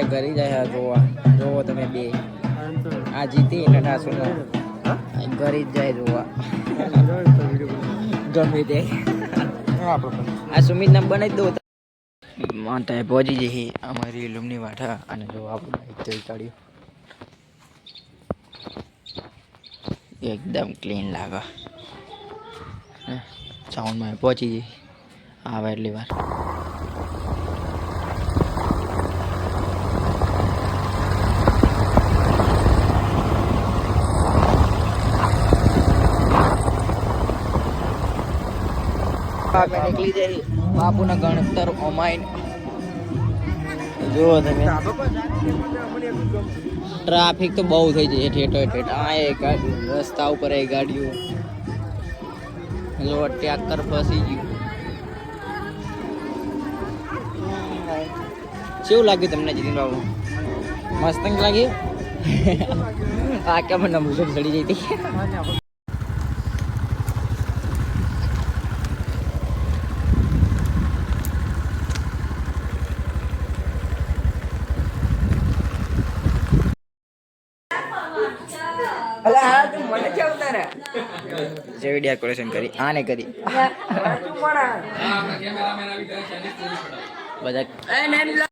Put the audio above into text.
ઘરે જાય જોવા જોવો તમે બે આ જીતી નટાસુ ઘરે જ જાય જોવા ગમે તે આ સુમિત નામ બનાવી દો માતા પહોંચી જઈ અમારી લુમની વાઠા અને જો આપણું કાઢ્યું એકદમ ક્લીન લાગે સાઉન્ડમાં પહોંચી જઈ આવે એટલી વાર નીકળી જાય બાપુના ગણતર ઓમાઈન જુઓ તમે ટ્રાફિક તો બહુ થઈ જાય ઠેઠો ઠેઠ આ એ ગાડી રસ્તા ઉપર એ ગાડીઓ જો ટ્રેક્ટર ફસી ગયું કેવું લાગ્યું તમને જીતીન બાબુ મસ્ત લાગ્યું આ કેમ નંબર ચડી જઈ હતી જેવી ડેકોરેશન કરી આને કરી બધા